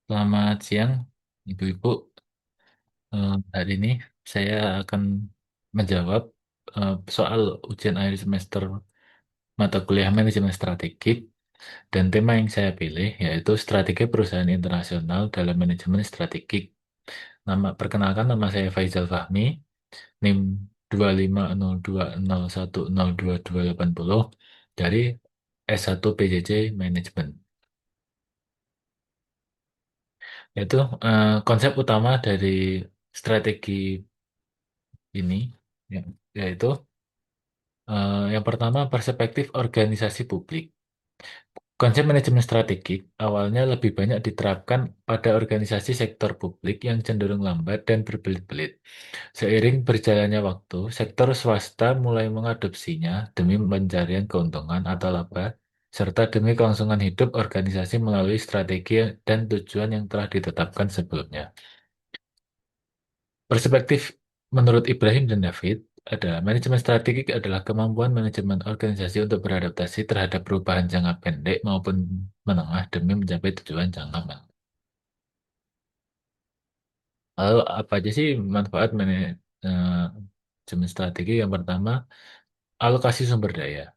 Selamat siang, Ibu-ibu. Hari ini saya akan menjawab soal ujian akhir semester mata kuliah manajemen strategik dan tema yang saya pilih yaitu strategi perusahaan internasional dalam manajemen strategik. Perkenalkan nama saya Faizal Fahmi, NIM 2502010122280 dari S1 PJJ Manajemen. Itu konsep utama dari strategi ini, ya- yaitu yang pertama perspektif organisasi publik. Konsep manajemen strategik awalnya lebih banyak diterapkan pada organisasi sektor publik yang cenderung lambat dan berbelit-belit. Seiring berjalannya waktu, sektor swasta mulai mengadopsinya demi pencarian keuntungan atau laba, serta demi kelangsungan hidup organisasi melalui strategi dan tujuan yang telah ditetapkan sebelumnya. Perspektif menurut Ibrahim dan David adalah manajemen strategik adalah kemampuan manajemen organisasi untuk beradaptasi terhadap perubahan jangka pendek maupun menengah demi mencapai tujuan jangka panjang. Lalu apa aja sih manfaat manajemen strategi? Yang pertama, alokasi sumber daya.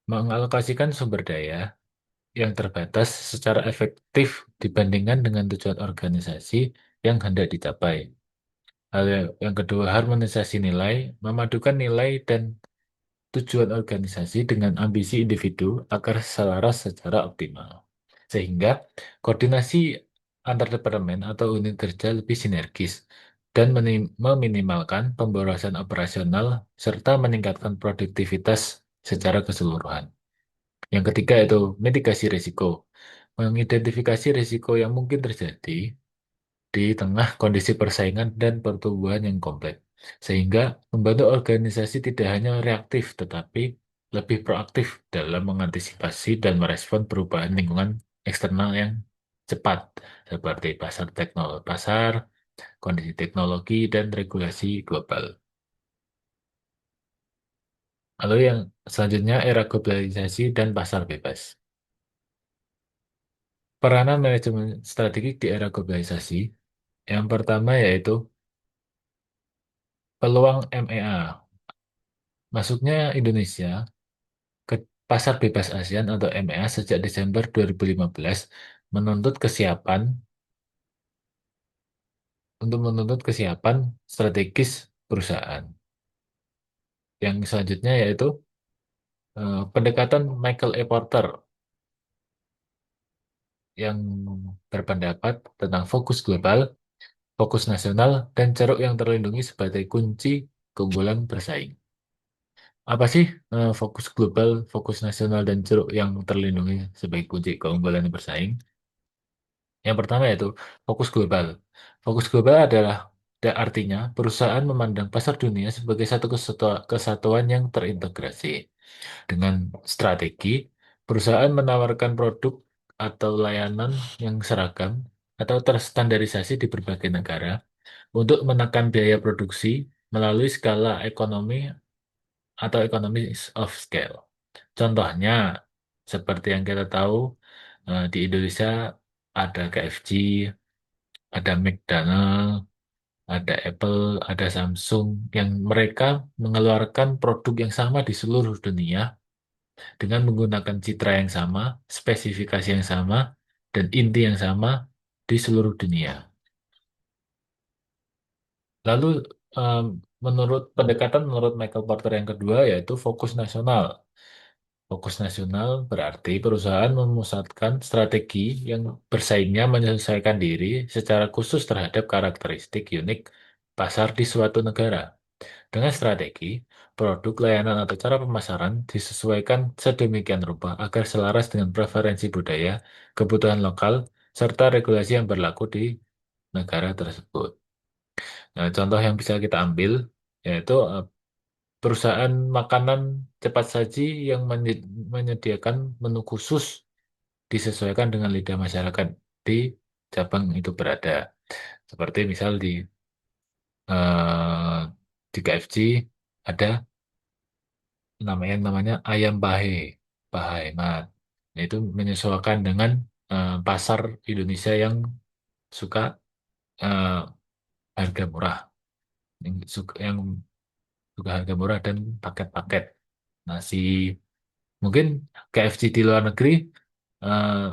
Mengalokasikan sumber daya yang terbatas secara efektif dibandingkan dengan tujuan organisasi yang hendak dicapai. Yang kedua, harmonisasi nilai, memadukan nilai dan tujuan organisasi dengan ambisi individu agar selaras secara optimal. Sehingga koordinasi antar departemen atau unit kerja lebih sinergis dan meminimalkan pemborosan operasional serta meningkatkan produktivitas secara keseluruhan. Yang ketiga itu mitigasi risiko. Mengidentifikasi risiko yang mungkin terjadi di tengah kondisi persaingan dan pertumbuhan yang kompleks, sehingga membantu organisasi tidak hanya reaktif tetapi lebih proaktif dalam mengantisipasi dan merespon perubahan lingkungan eksternal yang cepat, seperti pasar, kondisi teknologi, dan regulasi global. Lalu yang selanjutnya era globalisasi dan pasar bebas. Peranan manajemen strategik di era globalisasi, yang pertama yaitu peluang MEA. Masuknya Indonesia ke Pasar Bebas ASEAN atau MEA sejak Desember 2015 menuntut kesiapan menuntut kesiapan strategis perusahaan. Yang selanjutnya yaitu pendekatan Michael A. Porter yang berpendapat tentang fokus global, fokus nasional, dan ceruk yang terlindungi sebagai kunci keunggulan bersaing. Apa sih fokus global, fokus nasional, dan ceruk yang terlindungi sebagai kunci keunggulan bersaing? Yang pertama yaitu fokus global. Fokus global adalah artinya perusahaan memandang pasar dunia sebagai satu kesatuan yang terintegrasi. Dengan strategi, perusahaan menawarkan produk atau layanan yang seragam atau terstandarisasi di berbagai negara untuk menekan biaya produksi melalui skala ekonomi atau economies of scale. Contohnya, seperti yang kita tahu, di Indonesia ada KFC, ada McDonald, ada Apple, ada Samsung, yang mereka mengeluarkan produk yang sama di seluruh dunia dengan menggunakan citra yang sama, spesifikasi yang sama, dan inti yang sama di seluruh dunia. Lalu, em, menurut Michael Porter yang kedua yaitu fokus nasional. Fokus nasional berarti perusahaan memusatkan strategi yang bersaingnya menyesuaikan diri secara khusus terhadap karakteristik unik pasar di suatu negara. Dengan strategi, produk, layanan, atau cara pemasaran disesuaikan sedemikian rupa agar selaras dengan preferensi budaya, kebutuhan lokal, serta regulasi yang berlaku di negara tersebut. Nah, contoh yang bisa kita ambil yaitu perusahaan makanan cepat saji yang menyediakan menu khusus disesuaikan dengan lidah masyarakat di cabang itu berada. Seperti misal eh, di KFC ada namanya ayam pahe, paha hemat. Nah, itu menyesuaikan dengan pasar Indonesia yang suka eh, harga murah, yang suka harga murah dan paket-paket nasi. Mungkin KFC di luar negeri eh,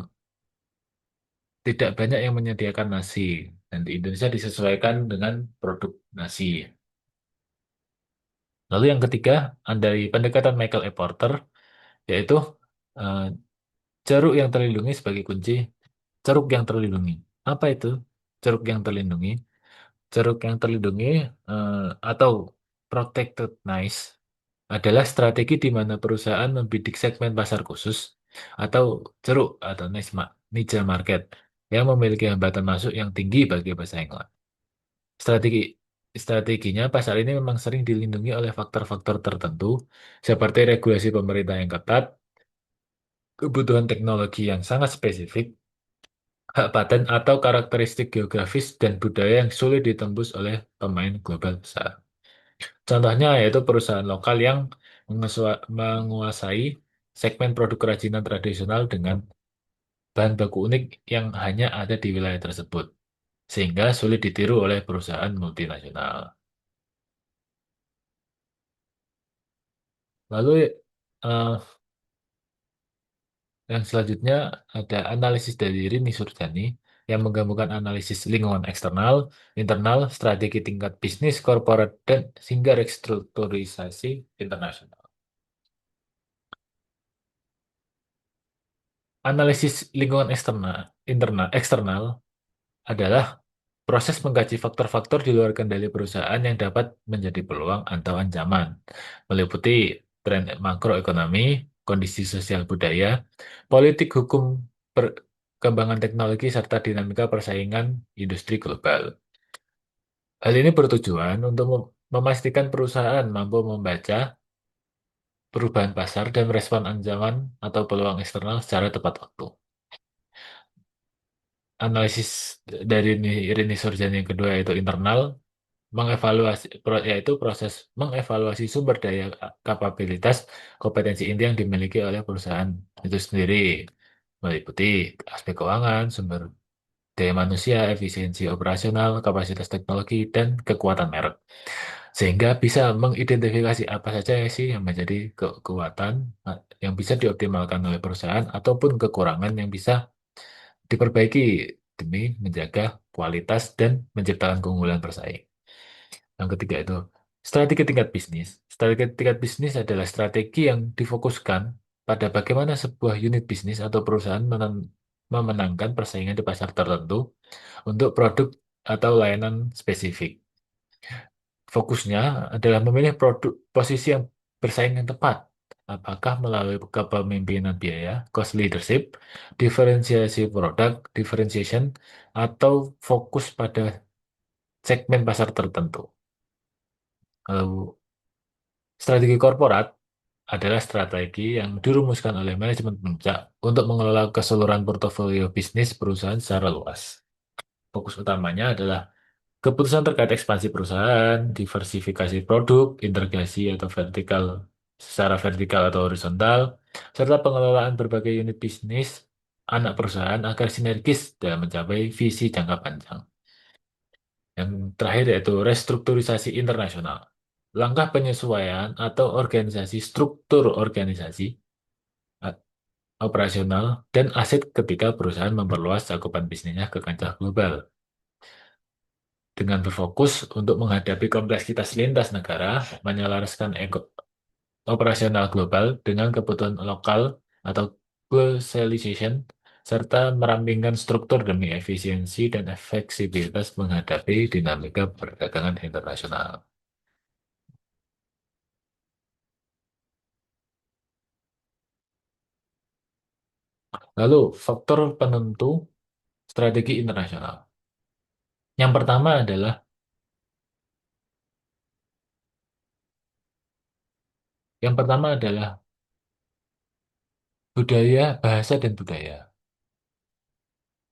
tidak banyak yang menyediakan nasi, dan di Indonesia disesuaikan dengan produk nasi. Lalu yang ketiga, dari pendekatan Michael A. Porter, yaitu eh, ceruk yang terlindungi sebagai kunci. Ceruk yang terlindungi. Apa itu ceruk yang terlindungi? Ceruk yang terlindungi eh, atau protected niche adalah strategi di mana perusahaan membidik segmen pasar khusus atau ceruk atau niche market yang memiliki hambatan masuk yang tinggi bagi pesaing lain. Strategi Strateginya pasar ini memang sering dilindungi oleh faktor-faktor tertentu seperti regulasi pemerintah yang ketat, kebutuhan teknologi yang sangat spesifik, hak paten atau karakteristik geografis dan budaya yang sulit ditembus oleh pemain global besar. Contohnya yaitu perusahaan lokal yang menguasai segmen produk kerajinan tradisional dengan bahan baku unik yang hanya ada di wilayah tersebut, sehingga sulit ditiru oleh perusahaan multinasional. Lalu eh, yang selanjutnya ada analisis dari Rini Surjani yang menggabungkan analisis lingkungan eksternal, internal, strategi tingkat bisnis, korporat, dan hingga restrukturisasi internasional. Analisis lingkungan eksternal adalah proses mengkaji faktor-faktor di luar kendali perusahaan yang dapat menjadi peluang atau ancaman, meliputi tren makroekonomi, kondisi sosial budaya, politik hukum, perkembangan teknologi, serta dinamika persaingan industri global. Hal ini bertujuan untuk memastikan perusahaan mampu membaca perubahan pasar dan merespon ancaman atau peluang eksternal secara tepat waktu. Analisis dari Rini Surjani yang kedua yaitu internal, yaitu proses mengevaluasi sumber daya, kapabilitas, kompetensi inti yang dimiliki oleh perusahaan itu sendiri, meliputi aspek keuangan, sumber daya manusia, efisiensi operasional, kapasitas teknologi, dan kekuatan merek. Sehingga bisa mengidentifikasi apa saja sih yang menjadi kekuatan yang bisa dioptimalkan oleh perusahaan ataupun kekurangan yang bisa diperbaiki demi menjaga kualitas dan menciptakan keunggulan bersaing. Yang ketiga itu strategi tingkat bisnis. Strategi tingkat bisnis adalah strategi yang difokuskan pada bagaimana sebuah unit bisnis atau perusahaan memenangkan persaingan di pasar tertentu untuk produk atau layanan spesifik. Fokusnya adalah memilih produk posisi yang bersaing yang tepat. Apakah melalui kepemimpinan biaya, cost leadership, diferensiasi produk, differentiation, atau fokus pada segmen pasar tertentu. Lalu strategi korporat adalah strategi yang dirumuskan oleh manajemen puncak untuk mengelola keseluruhan portofolio bisnis perusahaan secara luas. Fokus utamanya adalah keputusan terkait ekspansi perusahaan, diversifikasi produk, integrasi atau secara vertikal atau horizontal, serta pengelolaan berbagai unit bisnis anak perusahaan agar sinergis dalam mencapai visi jangka panjang. Yang terakhir yaitu restrukturisasi internasional. Langkah penyesuaian atau organisasi struktur organisasi, a- operasional, dan aset ketika perusahaan memperluas cakupan bisnisnya ke kancah global. Dengan berfokus untuk menghadapi kompleksitas lintas negara, menyelaraskan operasional global dengan kebutuhan lokal atau globalization, serta merampingkan struktur demi efisiensi dan fleksibilitas menghadapi dinamika perdagangan internasional. Lalu, faktor penentu strategi internasional. Yang pertama adalah yang pertama adalah budaya, bahasa dan budaya.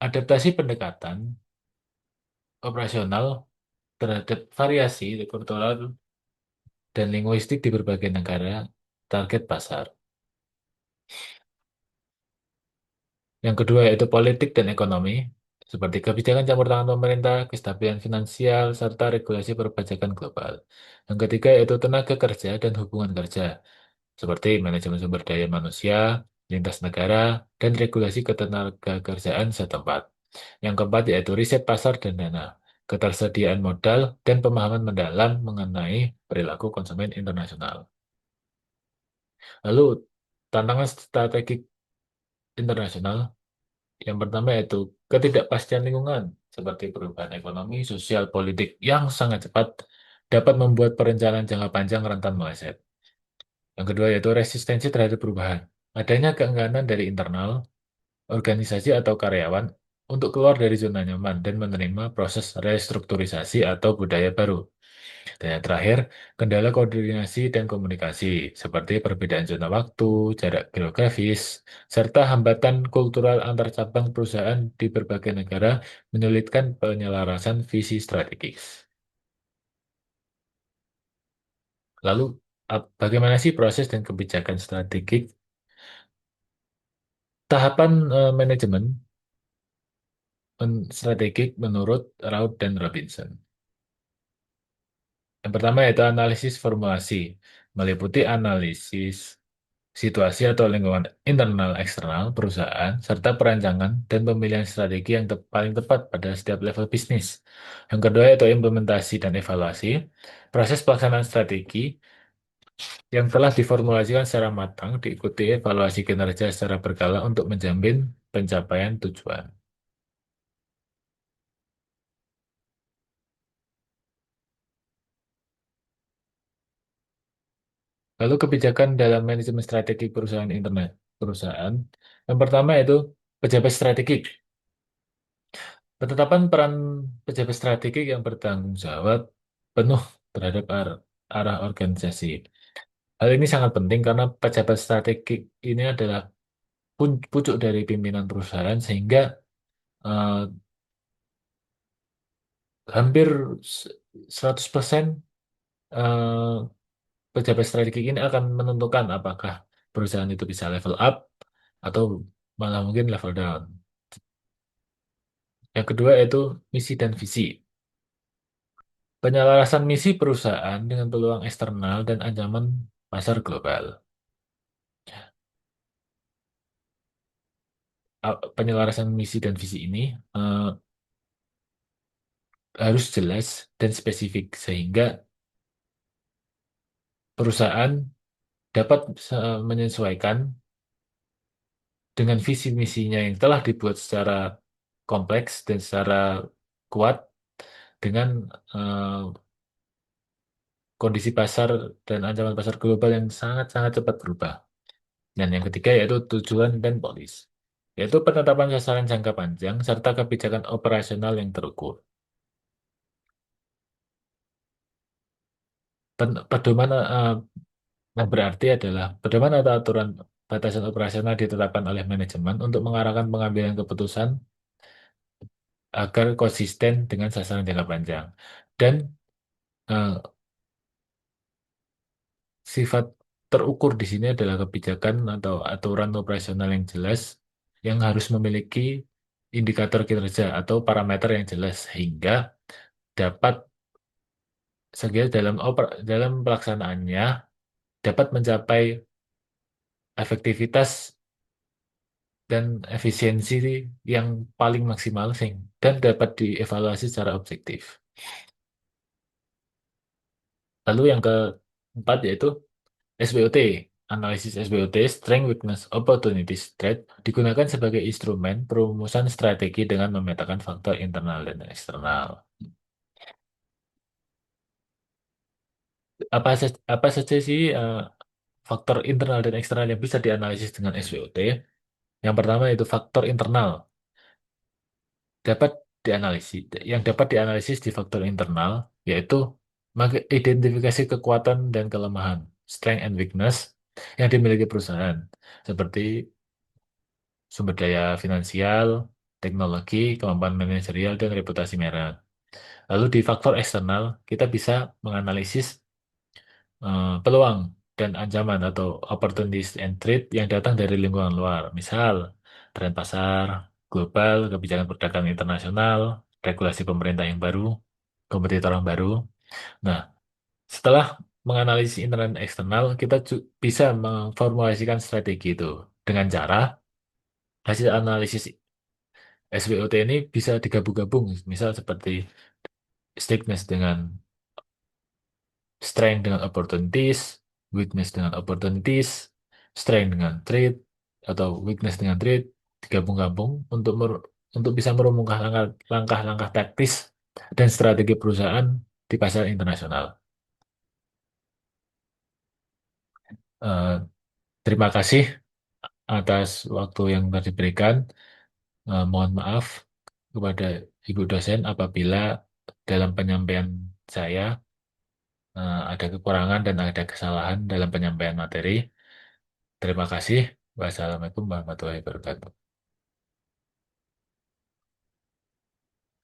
Adaptasi pendekatan operasional terhadap variasi kultural dan linguistik di berbagai negara target pasar. Yang kedua yaitu politik dan ekonomi, seperti kebijakan campur tangan pemerintah, kestabilan finansial, serta regulasi perpajakan global. Yang ketiga yaitu tenaga kerja dan hubungan kerja, seperti manajemen sumber daya manusia, lintas negara, dan regulasi ketenagakerjaan setempat. Yang keempat yaitu riset pasar dan dana, ketersediaan modal, dan pemahaman mendalam mengenai perilaku konsumen internasional. Lalu, tantangan strategi internasional yang pertama yaitu ketidakpastian lingkungan, seperti perubahan ekonomi, sosial, politik yang sangat cepat dapat membuat perencanaan jangka panjang rentan meleset. Yang kedua yaitu resistensi terhadap perubahan. Adanya keengganan dari internal, organisasi atau karyawan untuk keluar dari zona nyaman dan menerima proses restrukturisasi atau budaya baru. Dan yang terakhir, kendala koordinasi dan komunikasi, seperti perbedaan zona waktu, jarak geografis, serta hambatan kultural antar cabang perusahaan di berbagai negara menyulitkan penyelarasan visi strategis. Lalu, bagaimana sih proses dan kebijakan strategik? Tahapan manajemen strategik menurut Raut dan Robinson. Yang pertama yaitu analisis formulasi, meliputi analisis situasi atau lingkungan internal eksternal perusahaan, serta perancangan dan pemilihan strategi yang paling tepat pada setiap level bisnis. Yang kedua yaitu implementasi dan evaluasi, proses pelaksanaan strategi yang telah diformulasikan secara matang diikuti evaluasi kinerja secara berkala untuk menjamin pencapaian tujuan. Lalu kebijakan dalam manajemen strategi perusahaan internet perusahaan. Yang pertama yaitu pejabat strategik. Penetapan peran pejabat strategik yang bertanggung jawab penuh terhadap arah organisasi. Hal ini sangat penting karena pejabat strategik ini adalah pucuk dari pimpinan perusahaan sehingga eh, hampir 100% eh, pejabat strategik ini akan menentukan apakah perusahaan itu bisa level up atau malah mungkin level down. Yang kedua yaitu misi dan visi. Penyelarasan misi perusahaan dengan peluang eksternal dan ancaman pasar global. Penyelarasan misi dan visi ini eh, harus jelas dan spesifik sehingga perusahaan dapat menyesuaikan dengan visi misinya yang telah dibuat secara kompleks dan secara kuat dengan eh, kondisi pasar dan ancaman pasar global yang sangat-sangat cepat berubah. Dan yang ketiga yaitu tujuan dan polis, yaitu penetapan sasaran jangka panjang serta kebijakan operasional yang terukur. Pedoman yang berarti adalah pedoman atau aturan batasan operasional ditetapkan oleh manajemen untuk mengarahkan pengambilan keputusan agar konsisten dengan sasaran jangka panjang. Dan eh, sifat terukur di sini adalah kebijakan atau aturan operasional yang jelas yang harus memiliki indikator kinerja atau parameter yang jelas sehingga dapat dalam pelaksanaannya dapat mencapai efektivitas dan efisiensi yang paling maksimal dan dapat dievaluasi secara objektif. Lalu yang keempat yaitu SWOT. Analisis SWOT, Strength, Weakness, Opportunities, Threat, digunakan sebagai instrumen perumusan strategi dengan memetakan faktor internal dan eksternal. Apa saja sih faktor internal dan eksternal yang bisa dianalisis dengan SWOT? Yang pertama itu faktor internal dapat dianalisis. Yang dapat dianalisis di faktor internal yaitu identifikasi kekuatan dan kelemahan, strength and weakness yang dimiliki perusahaan, seperti sumber daya finansial, teknologi, kemampuan manajerial, dan reputasi merek. Lalu di faktor eksternal, kita bisa menganalisis peluang dan ancaman atau opportunities and threat yang datang dari lingkungan luar. Misal, tren pasar, global, kebijakan perdagangan internasional, regulasi pemerintah yang baru, kompetitor yang baru. Nah, setelah menganalisis internal dan eksternal, kita bisa memformulasikan strategi itu dengan cara hasil analisis SWOT ini bisa digabung-gabung, misal seperti strength dengan strength dengan opportunities, weakness dengan opportunities, strength dengan threat, atau weakness dengan threat, digabung-gabung untuk bisa merumuskan langkah-langkah taktis dan strategi perusahaan di pasar internasional. Eh, Terima kasih atas waktu yang telah diberikan. Mohon maaf kepada Ibu dosen apabila dalam penyampaian saya ada kekurangan dan ada kesalahan dalam penyampaian materi. Terima kasih. Wassalamualaikum warahmatullahi wabarakatuh.